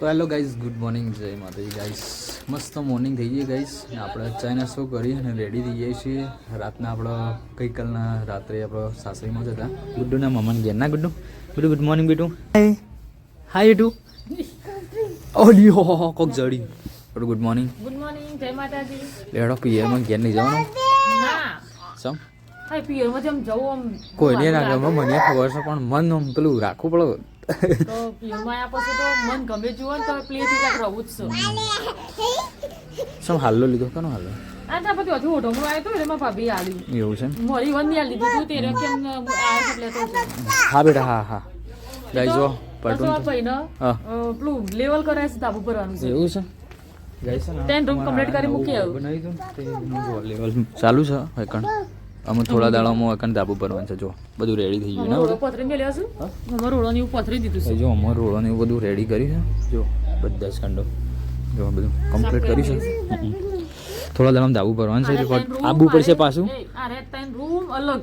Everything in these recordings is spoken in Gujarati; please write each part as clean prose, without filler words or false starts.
હેલો ગાઈઝ, ગુડ મોર્નિંગ, જય માતાજી ગાઈઝ. મસ્ત મોર્નિંગ થઈ ગઈ ગાઈઝ. આપણે ચાય નાસ્તો કરી અને રેડી થઈ જઈએ છીએ. રાતના આપણે ગઈકાલના રાત્રે આપણે સાસરીમાં જ હતા. ગુડ્ડુના મમ્માને ઘેર ના ગુડ્ડુ ગુડ્ડુ ગુડ મોર્નિંગ બેટું. હાય બેટું. ઓડિયો કોક જડી. Good morning. ગુડ મોર્નિંગ, જય માતાજી. લેડો પિયરમાં ઘેર નહીં જવાનું. ના સમ હા પિયરમાં જેમ જવું આમ કોઈને ના ગમે, મને ખબર છે, પણ મન આમ પેલું રાખવું પડે. તો પિયરમાં આયા પછી તો મન ગમે જુઓ ને તો પ્લેથી કાંઈક રહું જ છું. સમ હાલ્લો લીધો કનો હાલ્લો? આ તો પછી હજુ ઓઢમણું આવ્યું હતું એમાં ભાભી આલી એવું છે મોરી વન ની લીધું હતું તેરે કેમ આવ્યા એટલે તો હા બેટા હા હા ગાઈઝ જો પટું ભાઈને પેલું લેવલ કરાય છે ધાબુ ભરવાનું છે. એવું છે ગાઈઝ ને 10 રૂમ કમ્પ્લીટ કરી મૂકી આવ્યું. બનાવી દઉં તેનું જો લેવલ ચાલુ છે એકણ. અમે થોડા દાડામાં એકણ ધાબુ ભરવાનું છે. જો બધું રેડી થઈ ગયું ને રોડો પથરી મેલ્યા છે. અમાર રોડો ની પથરી દીધું છે. જો અમારું રોડો ને એવું બધું રેડી કરી છે. જો બધા જ કંડો જો બધું કમ્પ્લીટ કરી છે. થોડા દાડામાં ધાબુ ભરવાનું છે. આબુ પડશે પાછું. આરે 3 રૂમ અલગ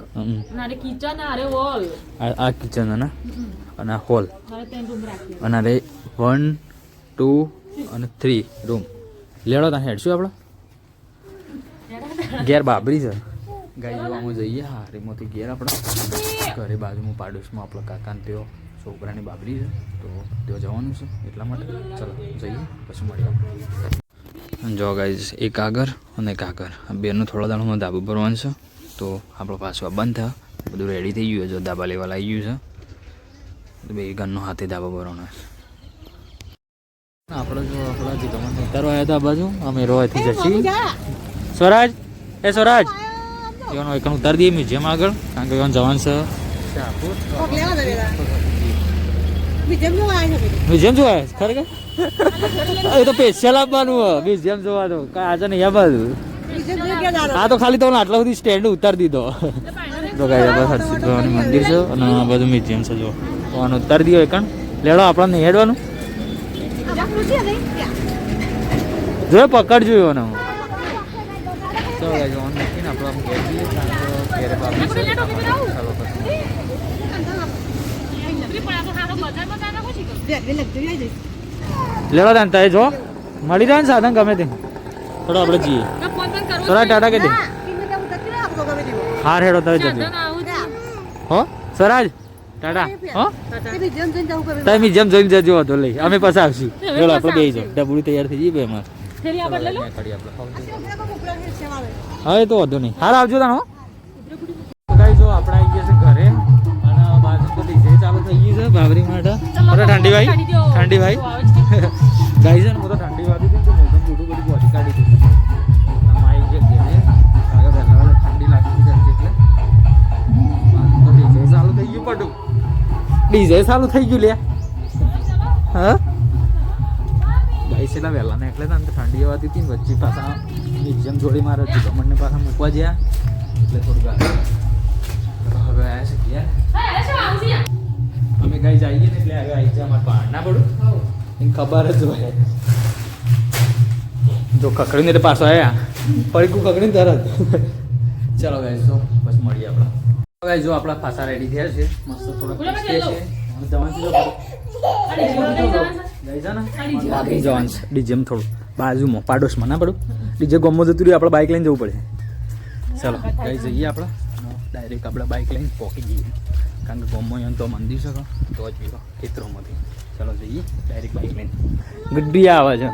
અને કિચન આરે હોલ. આ કિચન અને આ હોલ આરે 3 રૂમ રાખી અને અરે 1 2 અને 3 રૂમ. લેડો ત્યાં હેડશું આપણે ઘેર બાબરી છે ગાઈ જોવામાં જઈએ. હા રીમોથી ઘેર આપણે ઘરે બાજુમાં પાડોશમાં આપણા કાકાને તેઓ છોકરાની બાબરી છે તો તેઓ જવાનું છે એટલા માટે ચાલો જઈએ પછી મળીએ. જો ગાઈઝ એક આગળ અને એક આગળ આ બેનું થોડા દાડામાં ધાબુ ભરવાનું છે તો આપણો પાછું આ બંધ થયા બધું રેડી થઈ ગયું. જો ધાબા લેવા આવી ગયું છે બે ઘરનો હાથે ધાબા ભરવાનો છે. આપણે જો આપણા જે ગમન ઉતારવા આવ્યા હતા બાજુ અમે રોયથી જશી. સ્વરાજ એ સ્વરાજ એવાનો એકણ ઉતારી દઈએ મ્યુઝિયમ આગળ કારણ કે જવાનું છે મ્યુઝિયમ જોવા ખરેખર એ તો સ્પેશિયલ આપવાનું મ્યુઝિયમ જોવા તો કાંઈ આજે નહીં આ બધું. હા તો ખાલી તમને આટલા સુધી સ્ટેન્ડ ઉતારી દીધો તો કાંઈ હરસિદ્ધ ભવાની મંદિર છે અને આ બધું મ્યુઝિયમ છે. જો તો આને ઉતારી દો એકણ. લેડો આપણને નહીં હેડવાનું જો પકડજો એનો. ચલો ગાઈઝ ઓન મૂકીને આપણે આમ ઘેર જઈએ કારણ કે ઘેરે બાબરી છે. ચાલો લેડો તાન તારે જો મળી જાય ને સાધન ગમે તે થોડો આપણે જઈએ. થોડા ટાટા કે દે હાર હેડો તારે જજો હો સ્વરાજ ટાટા હો તમે જેમ જોઈને જજો હતો લઈ અમે પાછા આવશું. ચલો આપણે બે જાઓ ડબુડી તૈયાર થઈ જઈએ બે અમારે. હા એ તો વાંધો નહીં. હાર આવજો તાનો ગાઈ જો આપણે આવી ગયા છે ઘરે અને બાજુ તો ડીજે ચાલુ થઈ ગયું છે બાબરી માટે. અરે ઠંડીભાઈ ઠંડીભાઈ ગાઈ છે ને હું તો ઠંડી વાગી હતી તો મોઢું મોઢું બધું બોડી કાઢી દીધું. માઇક જે ઘેરે આગળ પહેલા ઠંડી લાગતી હતી એટલે તો ડીજે ચાલુ થઈ ગયું. પટું ડીજે ચાલુ થઈ ગયું લે હા ગાઈ છે વહેલા ને એટલે ઠંડી આવતી હતી ને વચ્ચે પાછા મ્યુઝિયમ જોડી મારે મને પાછા મૂકવા ગયા એટલે થોડું હવે આવ્યા છે ઘેર અમે ગાઈ જઈએ ને એટલે હવે આવી જાય અમારે પાડ ના પડું એને ખબર જ હોય. જો કકડીને તો પાછો આવ્યા પડકું કકડીને તરત. ચાલો ગાઈ જો બસ મળીએ આપણે. ગાઈ જો આપણા પાછા રેડી થયા છે મસ્ત થોડો જવાનું છે ડીજેમ થોડું બાજુમાં પાડોશમાં ના પડું ડીજે ગમો જતું રહ્યું આપણે બાઇક લઈને જવું પડે. ચાલો ગાઈ જઈએ આપણે ડાયરેક્ટ આપણે બાઇક લઈને પહોંચી જઈએ કારણ કે ગમો તો મંદિર છે તો જ પીવો ખેતરોમાંથી. ચાલો જઈએ ડાયરેક્ટ બાઇક લઈને. ગુડ્ડી આવે છે.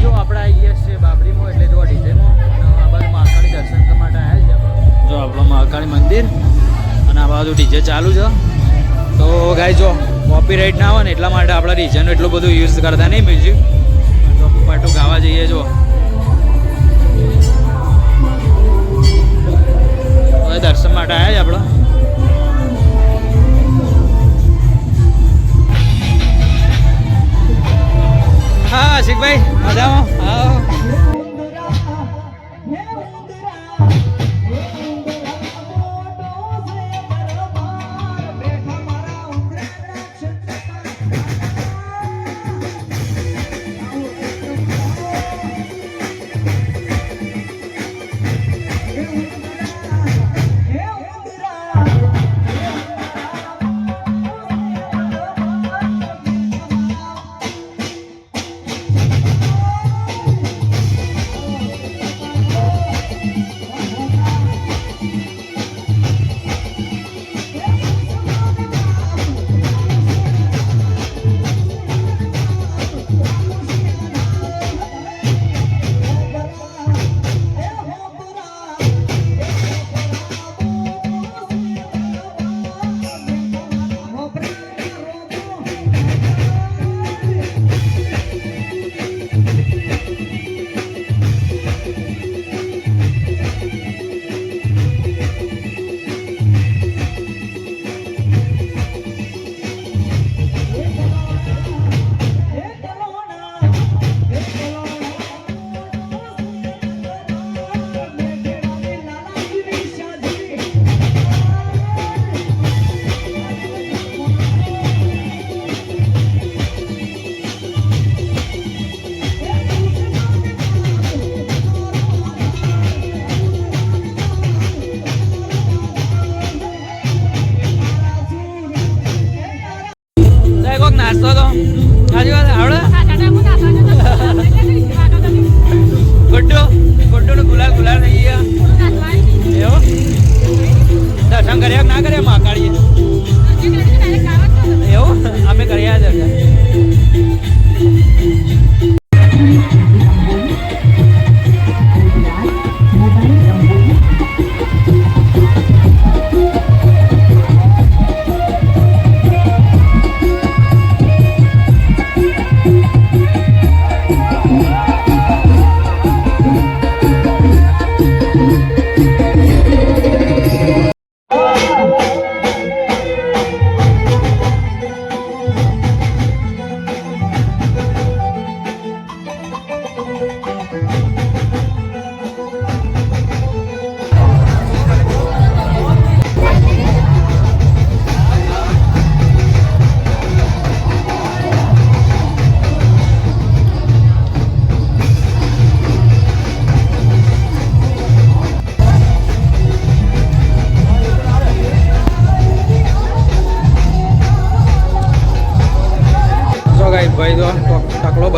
જો આપણે આવી ગયા છે બાબરીમાં એટલે જો ડીજેમાં અને આ બાજુ મહાકાળી દર્શન કરવા માટે આવ્યા છે. જો આપણું મહાકાળી મંદિર અને આ બાજુ ડીજે ચાલુ છે તો ગાઈ જો કોપીરાઇટ ના આવે ને એટલા માટે આપણા ડીજેનું એટલું બધું યુઝ કરતા નહીં મ્યુઝિક તો પાટું ગાવા જઈએ. જો હવે દર્શન માટે આવ્યા છે આપણે.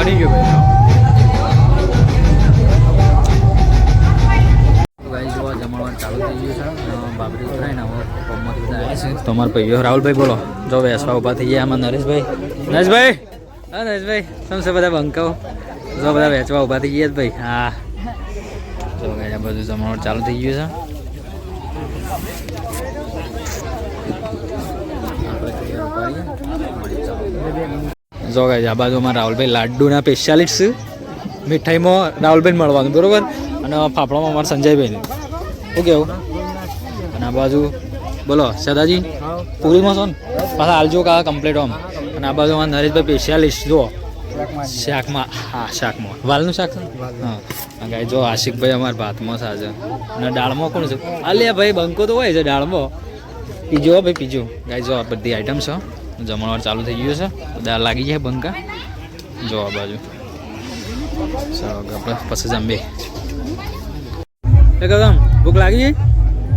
બની ગયું ભાઈ. ગાઈસ જો જમણવાર ચાલુ થઈ ગયું છે. બાબરી ઉતરાય ને હવે કોમમાંથી બધા આવ્યા છે. તમારા ભાઈઓ રાહુલભાઈ બોલો. જો બેસવા ઊભા થઈ ગયા આમાં નરેશભાઈ. નરેશભાઈ હા નરેશભાઈ શું છે બધા બંકાઓ જો બધા વેચવા ઊભા થઈ ગયા ભાઈ. હા જો ગાઈસ આ બધું જમણવાર ચાલુ થઈ ગયું છે. જો ગાઈસ આ બાજુમાં રાહુલભાઈ લાડ્ડુના સ્પેશિયાલિસ્ટ મીઠાઈમાં રાહુલભાઈ મળવાનું બરોબર અને ફાફડામાં અમારા સંજયભાઈને શું કેવું. અને આ બાજુ બોલો સદાજી પૂરીમાં છો ને પાછા હાલજો કા કમ્પ્લીટ આમ. અને આ બાજુ અમારા નરેશભાઈ સ્પેશિયાલિસ્ટ જો શાકમાં. હા શાકમાં વાલનું શાક છે હા. ગાય જો આશિકભાઈ અમારા ભાતમાં સાજે અને દાળમાં કોણ છે અલ્યા ભાઈ બંકો તો હોય છે દાળમાં. પીજો ભાઈ પીજો. ગાય જો આ બધી આઈટમ છે. જમણવાર ચાલુ થઈ ગયું છે. દાળ લાગી જાય બંકા જો આ બાજુ. ચાલો આપણે પછી જમીએ. એ ગૌતમ ભૂખ લાગી જાય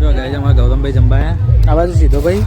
જો ગાય અમારા ગૌતમભાઈ જમવાયા. આ બાજુ સીધો ભાઈ.